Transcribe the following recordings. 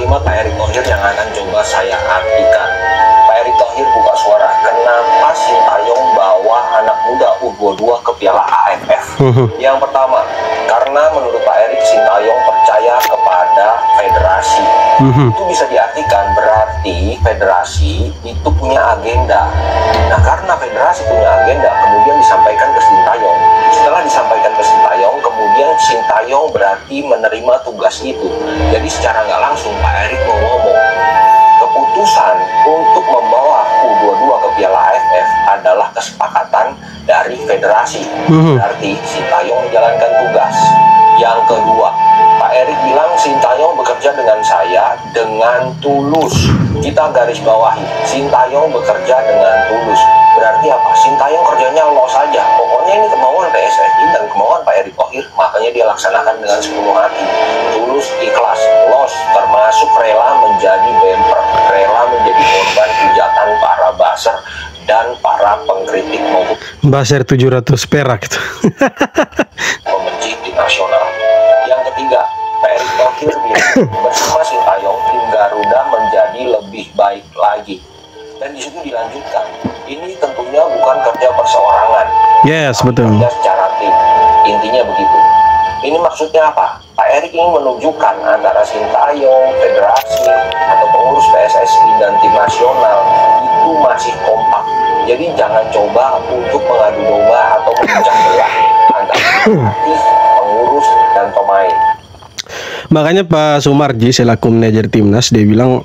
kalimat Pak Erick Thohir yang akan coba saya artikan. Pak Erick Thohir buka suara, kenapa Sintayong bawa anak muda U22 ke Piala AFF? Yang pertama, karena menurut Pak Erick, Sintayong percaya kepada federasi. Itu bisa diartikan berarti federasi itu punya agenda. Nah, karena federasi punya agenda, kemudian disampaikan ke Sintayong. Setelah disampaikan ke Sintayong, kemudian Sintayong berarti menerima tugas itu. Jadi secara nggak langsung Pak Erick mau ngomong, keputusan untuk membawa U22 ke Piala AFF adalah kesepakatan dari federasi. Berarti Sintayong menjalankan tugas. Yang kedua, Pak Erick bilang Sintayong bekerja dengan saya dengan tulus. Kita garis bawahi, Sintayong bekerja dengan tulus. Berarti apa? Sintayong kerjanya los saja. Pokoknya ini kemauan PSSI dan kemauan Pak Erick Thohir, makanya dia laksanakan dengan sepenuh hati. Tulus, ikhlas, los, termasuk rela menjadi bemper, rela menjadi korban hujatan para buzzer dan para pengkritik maupun buzzer 700 perak itu. pembenci tim nasional. Yang ketiga, Pak Erick Thohir bilang bersama Sintayong tim Garuda menjadi lebih baik lagi. Dan di situ dilanjutkan, ini tentunya bukan kerja perseorangan. Yes, betul. Kerja secara tim. Intinya begitu. Ini maksudnya apa? Pak Erick ingin menunjukkan antara Sintayong, federasi, atau pengurus PSSI dan tim nasional itu masih kompak. Jadi jangan coba untuk mengadu domba atau memecah belah antara pelatih, pengurus, dan pemain. Makanya Pak Sumarji selaku manajer timnas dia bilang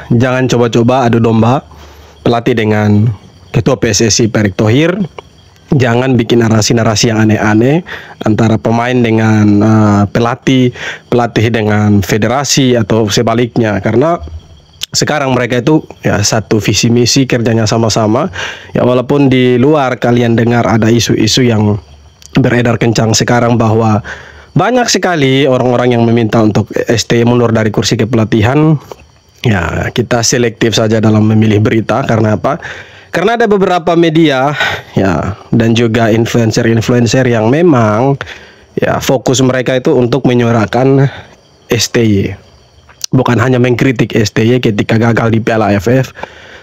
jangan coba-coba adu domba pelatih dengan ketua PSSI Pak Erick Thohir. Jangan bikin narasi-narasi yang aneh-aneh antara pemain dengan pelatih dengan federasi atau sebaliknya, karena sekarang mereka itu ya satu visi misi, kerjanya sama-sama. Ya walaupun di luar kalian dengar ada isu-isu yang beredar kencang sekarang bahwa banyak sekali orang-orang yang meminta untuk STY mundur dari kursi kepelatihan. Ya, kita selektif saja dalam memilih berita. Karena apa? Karena ada beberapa media ya dan juga influencer-influencer yang memang ya fokus mereka itu untuk menyuarakan STY. Bukan hanya mengkritik STY ketika gagal di Piala AFF,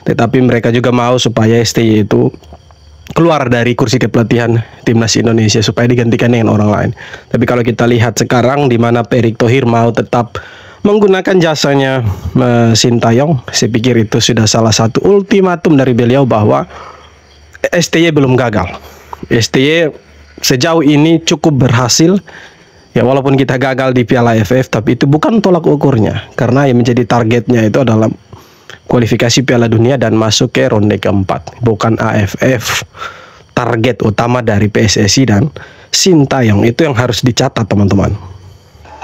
tetapi mereka juga mau supaya STY itu keluar dari kursi kepelatihan timnas Indonesia supaya digantikan dengan orang lain. Tapi kalau kita lihat sekarang di mana Pak Erick Thohir mau tetap menggunakan jasanya Sintayong, saya pikir itu sudah salah satu ultimatum dari beliau bahwa STY belum gagal. STY sejauh ini cukup berhasil. Ya walaupun kita gagal di Piala AFF, tapi itu bukan tolak ukurnya, karena yang menjadi targetnya itu adalah kualifikasi Piala Dunia dan masuk ke ronde keempat, bukan AFF. Target utama dari PSSI dan Sintayong itu yang harus dicatat, teman-teman.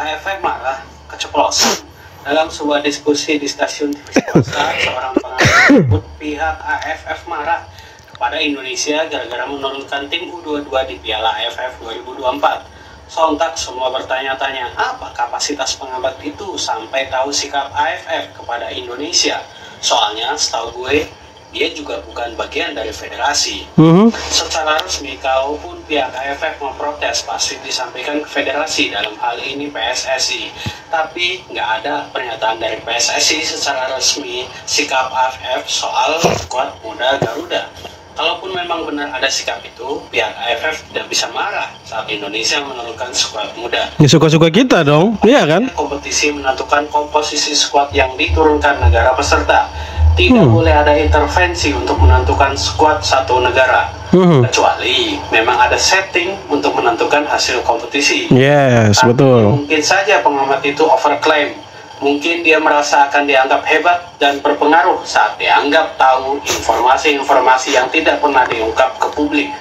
AFF marah keceplosan. Dalam sebuah diskusi di stasiun TV swasta, seorang pengamat menyebut pihak AFF marah kepada Indonesia gara-gara menurunkan tim U22 di Piala AFF 2024. Sontak semua bertanya-tanya, apa kapasitas pengamat itu sampai tahu sikap AFF kepada Indonesia? Soalnya setahu gue, dia juga bukan bagian dari federasi. Secara resmi, kalaupun pihak AFF memprotes, pasti disampaikan ke federasi, dalam hal ini PSSI. Tapi nggak ada pernyataan dari PSSI secara resmi sikap AFF soal skuad muda Garuda. Kalaupun memang benar ada sikap itu, pihak AFF tidak bisa marah saat Indonesia menurunkan skuad muda. Ya suka-suka kita dong, iya kan? Kompetisi menentukan komposisi skuad yang diturunkan negara peserta. Tidak boleh ada intervensi untuk menentukan skuad satu negara, kecuali memang ada setting untuk menentukan hasil kompetisi. Yes, tapi betul. mungkin saja pengamat itu overclaim. Mungkin dia merasa akan dianggap hebat dan berpengaruh saat dianggap tahu informasi-informasi yang tidak pernah diungkap ke publik.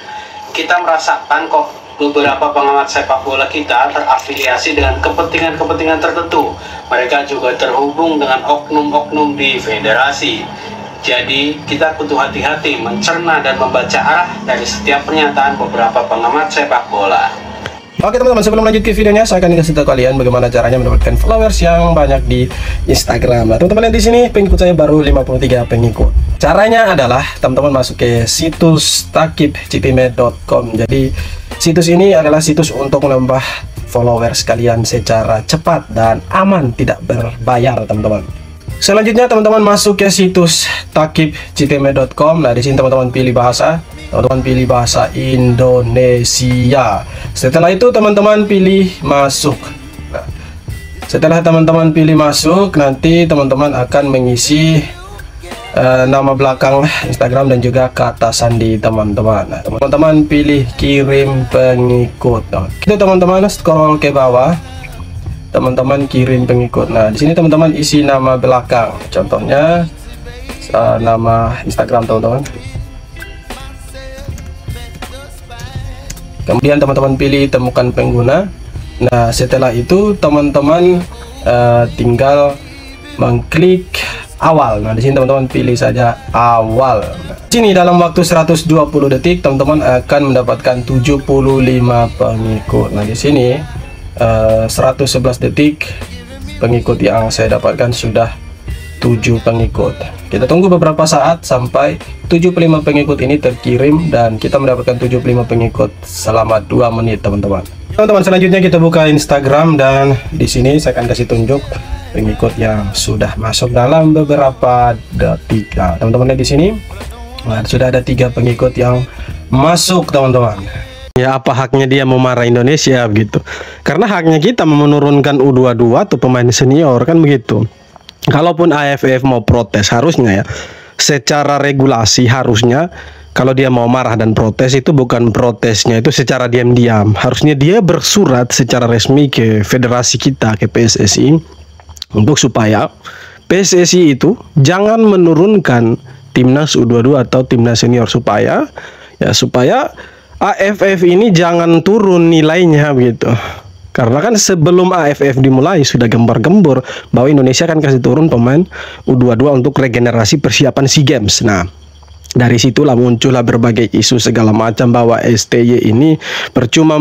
Kita merasakan kok beberapa pengamat sepak bola kita terafiliasi dengan kepentingan-kepentingan tertentu. Mereka juga terhubung dengan oknum-oknum di federasi. Jadi kita butuh hati-hati mencerna dan membaca arah dari setiap pernyataan beberapa pengamat sepak bola. Oke teman-teman, sebelum lanjut ke videonya, saya akan kasih tahu kalian bagaimana caranya mendapatkan followers yang banyak di Instagram. Nah, teman-teman yang di sini pengikut saya baru 53 pengikut. Caranya adalah teman-teman masuk ke situs takibcpmed.com. Jadi situs ini adalah situs untuk menambah followers kalian secara cepat dan aman, tidak berbayar teman-teman. Selanjutnya teman-teman masuk ke situs takibctm.com. Nah, di sini teman-teman pilih bahasa. Teman-teman pilih bahasa Indonesia. Setelah itu teman-teman pilih masuk. Nah, setelah teman-teman pilih masuk, nanti teman-teman akan mengisi nama belakang Instagram dan juga kata sandi teman-teman. Nah, teman-teman pilih kirim pengikut. Nah, itu teman-teman scroll ke bawah. Teman-teman kirim pengikut. Nah, di sini teman-teman isi nama belakang. Contohnya nama Instagram teman-teman. Kemudian teman-teman pilih temukan pengguna. Nah, setelah itu teman-teman tinggal mengklik awal. Nah, di sini teman-teman pilih saja awal. Nah, di sini dalam waktu 120 detik teman-teman akan mendapatkan 75 pengikut. Nah, di sini 111 detik pengikut yang saya dapatkan sudah 7 pengikut. Kita tunggu beberapa saat sampai 75 pengikut ini terkirim dan kita mendapatkan 75 pengikut selama 2 menit teman-teman. Teman-teman, selanjutnya kita buka Instagram dan di sini saya akan kasih tunjuk pengikut yang sudah masuk dalam beberapa detik. Nah, teman-teman lihat di sini, nah, sudah ada 3 pengikut yang masuk teman-teman. Ya, apa haknya dia memarah Indonesia begitu? Karena haknya kita menurunkan U22 atau pemain senior kan begitu. Kalaupun AFF mau protes, harusnya ya secara regulasi harusnya kalau dia mau marah dan protes itu bukan protesnya itu secara diam-diam. Harusnya dia bersurat secara resmi ke federasi kita, ke PSSI, untuk supaya PSSI itu jangan menurunkan timnas U22 atau timnas senior, supaya AFF ini jangan turun nilainya begitu. Karena kan sebelum AFF dimulai sudah gembar-gembor bahwa Indonesia kan kasih turun pemain U22 untuk regenerasi persiapan SEA Games. Nah, dari situlah muncullah berbagai isu segala macam bahwa STY ini percuma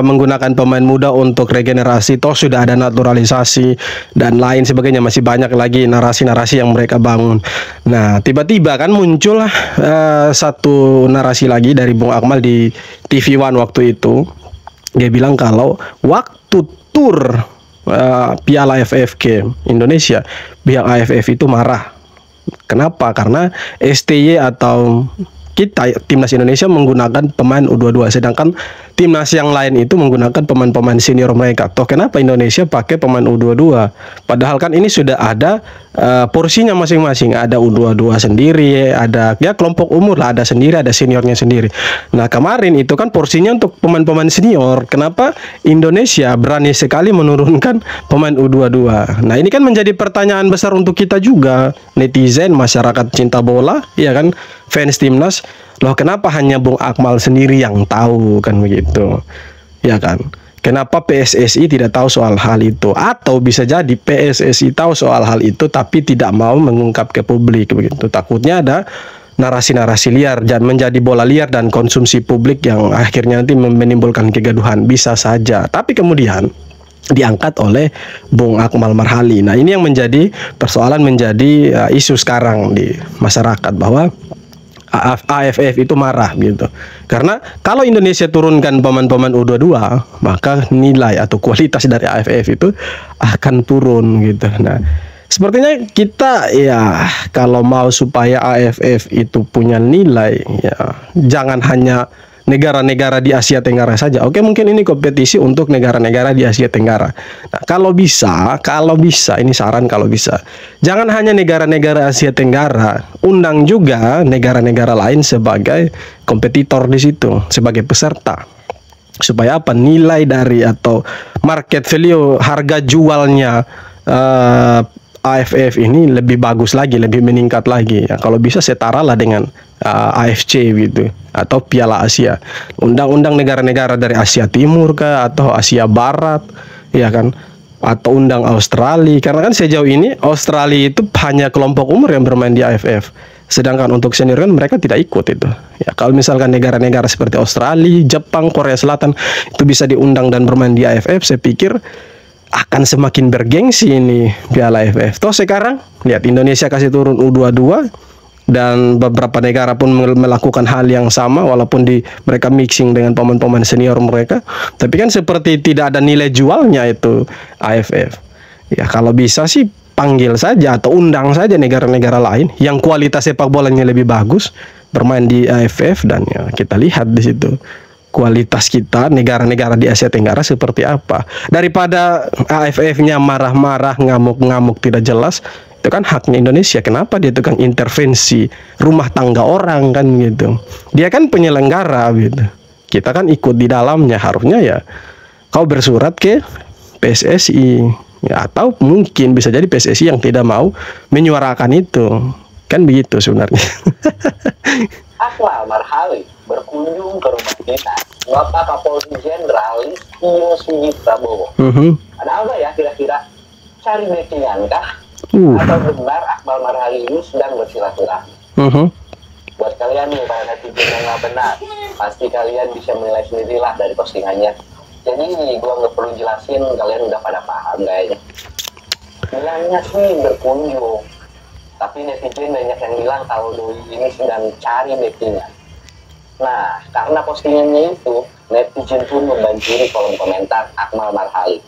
menggunakan pemain muda untuk regenerasi, toh sudah ada naturalisasi dan lain sebagainya, masih banyak lagi narasi-narasi yang mereka bangun. Nah, tiba-tiba kan muncullah satu narasi lagi dari Bung Akmal di TV One waktu itu. Dia bilang kalau waktu tur Piala AFF ke Indonesia, pihak AFF itu marah. Kenapa? Karena STY atau kita timnas Indonesia menggunakan pemain U22, sedangkan timnas yang lain itu menggunakan pemain-pemain senior mereka. Toh kenapa Indonesia pakai pemain U22? Padahal kan ini sudah ada porsinya masing-masing. Ada U22 sendiri, ada ya kelompok umur lah, ada sendiri, ada seniornya sendiri. Nah, kemarin itu kan porsinya untuk pemain-pemain senior. Kenapa Indonesia berani sekali menurunkan pemain U22? Nah, ini kan menjadi pertanyaan besar untuk kita juga, netizen, masyarakat cinta bola, ya kan, fans timnas. Loh, kenapa hanya Bung Akmal sendiri yang tahu kan begitu? Ya kan? Kenapa PSSI tidak tahu soal hal itu? Atau bisa jadi PSSI tahu soal hal itu tapi tidak mau mengungkap ke publik begitu. Takutnya ada narasi-narasi liar dan menjadi bola liar dan konsumsi publik yang akhirnya nanti menimbulkan kegaduhan. Bisa saja. Tapi kemudian diangkat oleh Bung Akmal Marhali. Nah, ini yang menjadi persoalan, menjadi isu sekarang di masyarakat bahwa AFF itu marah gitu. Karena kalau Indonesia turunkan pemain-pemain U22, maka nilai atau kualitas dari AFF itu akan turun gitu. Nah, sepertinya kita ya kalau mau supaya AFF itu punya nilai, ya jangan hanya negara-negara di Asia Tenggara saja. Oke, mungkin ini kompetisi untuk negara-negara di Asia Tenggara. Nah, kalau bisa, ini saran, kalau bisa, jangan hanya negara-negara Asia Tenggara, undang juga negara-negara lain sebagai kompetitor di situ, sebagai peserta. Supaya apa? Nilai dari atau market value, harga jualnya AFF ini lebih bagus lagi, lebih meningkat lagi. Ya, kalau bisa setaralah dengan AFC gitu atau Piala Asia. Undang-undang negara-negara dari Asia Timur kah atau Asia Barat, ya kan? Atau undang Australia. Karena kan sejauh ini Australia itu hanya kelompok umur yang bermain di AFF. Sedangkan untuk senior kan mereka tidak ikut itu. Ya, kalau misalkan negara-negara seperti Australia, Jepang, Korea Selatan itu bisa diundang dan bermain di AFF, saya pikir akan semakin bergengsi ini Piala AFF. Toh sekarang lihat Indonesia kasih turun U22, dan beberapa negara pun melakukan hal yang sama walaupun mereka mixing dengan pemain-pemain senior mereka, tapi kan seperti tidak ada nilai jualnya itu AFF. Ya kalau bisa sih panggil saja atau undang saja negara-negara lain yang kualitas sepak bolanya lebih bagus bermain di AFF, dan ya kita lihat di situ kualitas kita negara-negara di Asia Tenggara seperti apa, daripada AFF-nya marah-marah, ngamuk-ngamuk tidak jelas. Itu kan haknya Indonesia. Kenapa dia tukang intervensi rumah tangga orang kan gitu? Dia kan penyelenggara gitu. Kita kan ikut di dalamnya. Harusnya ya kau bersurat ke PSSI ya, atau mungkin bisa jadi PSSI yang tidak mau menyuarakan itu. Kan begitu sebenarnya. Akmal Marhali berkunjung ke rumah dinas Bapak Kapolri Jenderal Listio Sigit Prabowo. Ada apa ya kira-kira? Cari backingan kah? Atau benar Akmal Marhali ini sedang bersilaturahmi? Buat kalian nih para netizen yang nggak benar, pasti kalian bisa menilai sendirilah dari postingannya. Jadi gua nggak perlu jelasin, kalian udah pada paham kayaknya. Bilangnya sih berkunjung, tapi netizen banyak yang bilang kalau doi ini sedang cari backingan. Nah, karena postingannya itu, netizen pun membanjiri kolom komentar Akmal Marhali.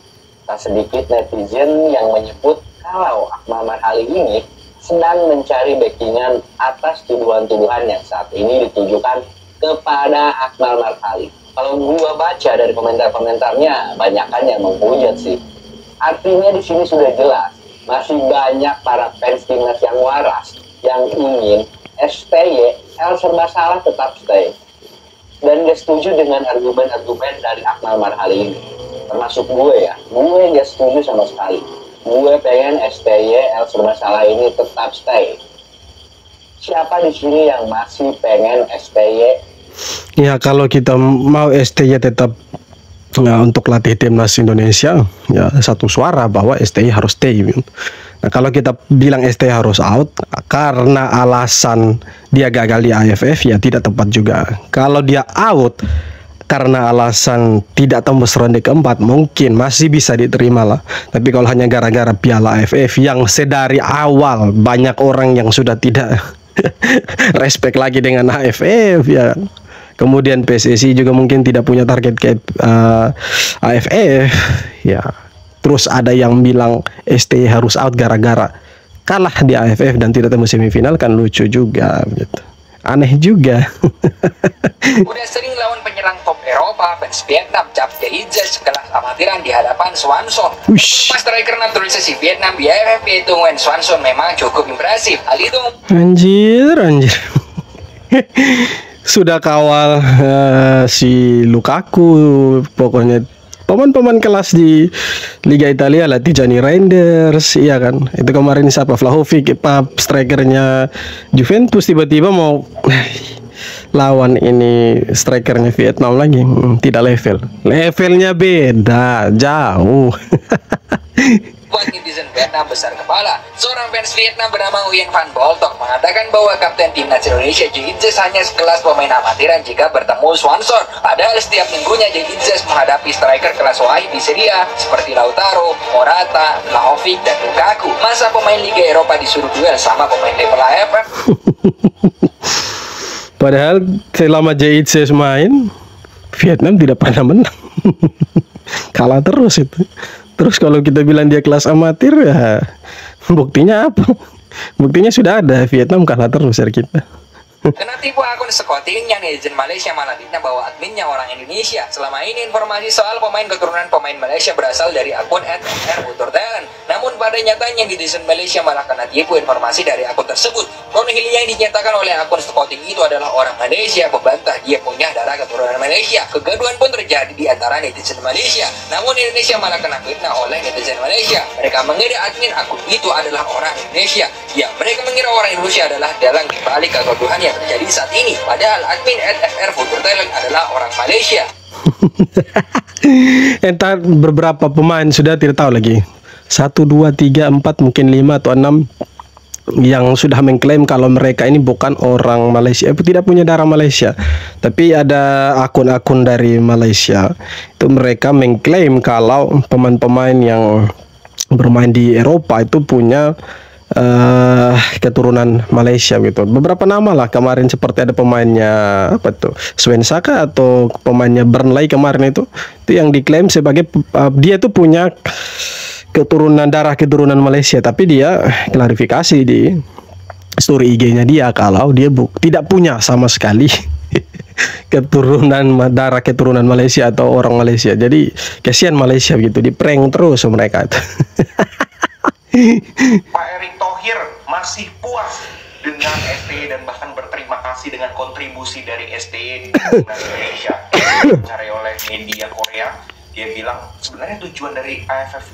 Tak sedikit netizen yang menyebut kalau Akmal Marhali ini sedang mencari backingan atas tuduhan-tuduhan yang saat ini ditujukan kepada Akmal Marhali. Kalau gua baca dari komentar-komentarnya, banyakan yang menghujat sih. Artinya di sini sudah jelas, masih banyak para fans timnas yang waras yang ingin STY El Serba Salah tetap stay. Dan gak setuju dengan argumen-argumen dari Akmal Marhali ini. Termasuk gue ya, gue gak setuju sama sekali. Gue pengen STY El Serba Salah ini tetap stay. Siapa di sini yang masih pengen STY? Ya kalau kita mau STY tetap untuk latih timnas Indonesia, ya satu suara bahwa STY harus stay. Nah kalau kita bilang STY harus out karena alasan dia gagal di AFF, ya tidak tepat juga. Kalau dia out karena alasan tidak tembus ronde keempat, mungkin masih bisa diterima lah. Tapi kalau hanya gara-gara Piala AFF yang sedari awal banyak orang yang sudah tidak respect lagi dengan AFF ya. Kemudian PSSI juga mungkin tidak punya target ke AFF ya. Terus ada yang bilang STY harus out gara-gara kalah di AFF dan tidak tembus semifinal, kan lucu juga gitu. Aneh juga. Udah sering lawan penyerang top Eropa, fans Vietnam cap Geizes sekelas amatiran di hadapan Swanson. Mas striker naturalisasi Vietnam di AFF yaitu Nguyen Swanson memang cukup impresif. Hal itu Anjir. Sudah kawal si Lukaku, pokoknya pemain-pemain kelas di Liga Italia lah, Tijani Reinders, iya kan. Itu kemarin siapa, Vlahovic, strikernya Juventus, tiba-tiba mau lawan ini strikernya Vietnam lagi. Tidak levelnya beda jauh. buat netizen Vietnam besar kepala. Seorang fans Vietnam bernama Nguyen Van Boltok mengatakan bahwa kapten timnas Indonesia Geizes hanya sekelas pemain amatiran jika bertemu Swanson. Padahal setiap minggunya Geizes menghadapi striker kelas wahid di Serie A seperti Lautaro, Morata, Vlahovic, dan Lukaku. Masa pemain Liga Eropa disuruh duel sama pemain level AFF? Padahal selama Geizes main, Vietnam tidak pernah menang. Kalah terus itu. Terus kalau kita bilang dia kelas amatir, ya buktinya apa? Buktinya sudah ada, Vietnam kalah terus dari kita. Kena tipu akun scouting yang netizen Malaysia malah ditanya bahwa adminnya orang Indonesia. Selama ini informasi soal pemain keturunan pemain Malaysia berasal dari akun @rfuturtalent. Namun pada nyatanya netizen Malaysia malah kena tipu informasi dari akun tersebut. Ron Hilly yang dinyatakan oleh akun scouting itu adalah orang Malaysia membantah dia punya darah keturunan Malaysia. Kegaduhan pun terjadi di antara netizen Malaysia. Namun Indonesia malah kena fitnah oleh netizen Malaysia. Mereka mengira admin akun itu adalah orang Indonesia. Ya, mereka mengira orang Indonesia adalah dalang dibalik kegaduhan yang terjadi saat ini. Padahal admin @rfuturtalent adalah orang Malaysia. Entar beberapa pemain sudah tidak tahu lagi. 1, 2, 3, 4, mungkin 5 atau 6 yang sudah mengklaim kalau mereka ini bukan orang Malaysia, tidak punya darah Malaysia. Tapi ada akun-akun dari Malaysia itu mereka mengklaim kalau pemain-pemain yang bermain di Eropa itu punya keturunan Malaysia gitu. Beberapa nama lah kemarin, seperti ada pemainnya apa tuh, Swensaka atau pemainnya Burnley kemarin itu yang diklaim sebagai dia tuh punya keturunan Malaysia, tapi dia klarifikasi di story IG-nya dia kalau dia tidak punya sama sekali keturunan Malaysia atau orang Malaysia. Jadi kasihan Malaysia gitu, di prank terus mereka itu. Pak Erick Thohir masih puas dengan STY dan bahkan berterima kasih dengan kontribusi dari STY di timnas Indonesia. Dicari oleh media Korea, dia bilang sebenarnya tujuan dari AFF,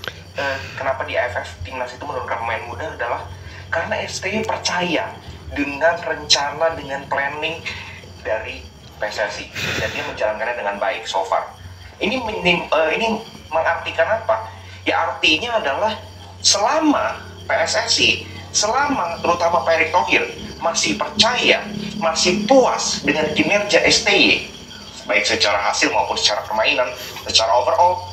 kenapa di AFF timnas itu menurunkan pemain muda adalah karena STY percaya dengan rencana, dengan planning dari PSSI, dan dia menjalankannya dengan baik so far. Ini mengartikan apa? Ya artinya adalah selama PSSI, selama terutama Pak Erick Thohir masih percaya, masih puas dengan kinerja STY, baik secara hasil maupun secara permainan, secara overall,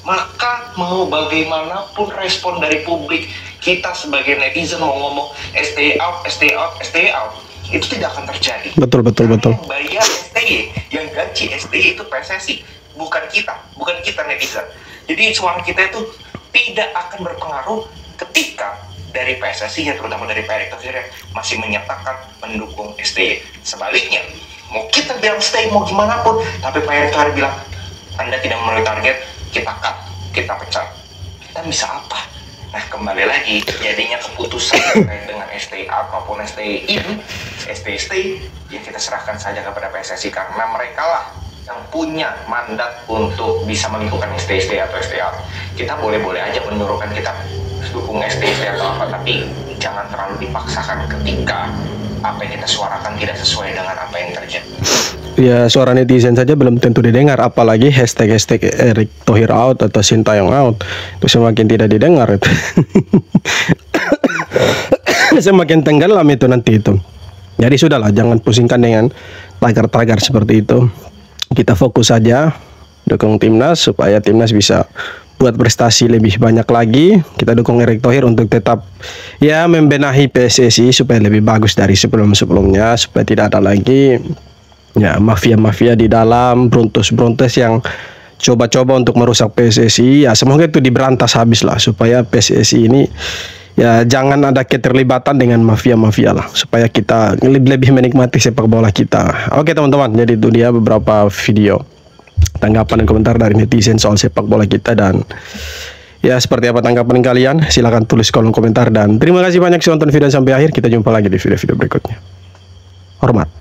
maka mau bagaimanapun respon dari publik, kita sebagai netizen mau ngomong STY out, STY out, STY out, itu tidak akan terjadi. Betul. Yang bayar STY, yang gaji STY itu PSSI, bukan kita netizen. Jadi suara kita itu tidak akan berpengaruh ketika dari PSSI ya, terutama dari Pak Erick Thohir masih menyatakan mendukung STY. Sebaliknya, mau kita bilang stay mau gimana pun, tapi Pak Erick Thohir bilang Anda tidak memenuhi target, kita cut, kita pecat. Kita bisa apa? Nah, kembali lagi, jadinya keputusan terkait dengan STY out maupun STY in, STY ya kita serahkan saja kepada PSSI, karena mereka lah yang punya mandat untuk bisa menentukan STY atau STY out. Kita boleh-boleh aja menyuruhkan kita dukung STY atau apa, tapi jangan terlalu dipaksakan ketika apa yang kita suarakan tidak sesuai dengan apa yang terjadi. Ya, suara netizen saja belum tentu didengar, apalagi hashtag Erick Thohir out atau Sintayong out, itu semakin tidak didengar itu. Semakin tenggelam itu nanti itu. Jadi sudahlah, jangan pusingkan dengan tagar-tagar seperti itu. Kita fokus saja dukung timnas supaya timnas bisa buat prestasi lebih banyak lagi. Kita dukung Erick Thohir untuk tetap ya membenahi PSSI supaya lebih bagus dari sebelum-sebelumnya, supaya tidak ada lagi ya mafia-mafia di dalam, brontos-brontos yang coba-coba untuk merusak PSSI. Ya semoga itu diberantas habis lah, supaya PSSI ini ya jangan ada keterlibatan dengan mafia-mafia lah, supaya kita lebih menikmati sepak bola kita. Oke teman-teman, jadi itu dia beberapa video tanggapan dan komentar dari netizen soal sepak bola kita, dan ya seperti apa tanggapan kalian, silahkan tulis kolom komentar, dan terima kasih banyak sudah nonton video sampai akhir. Kita jumpa lagi di video-video berikutnya. Hormat.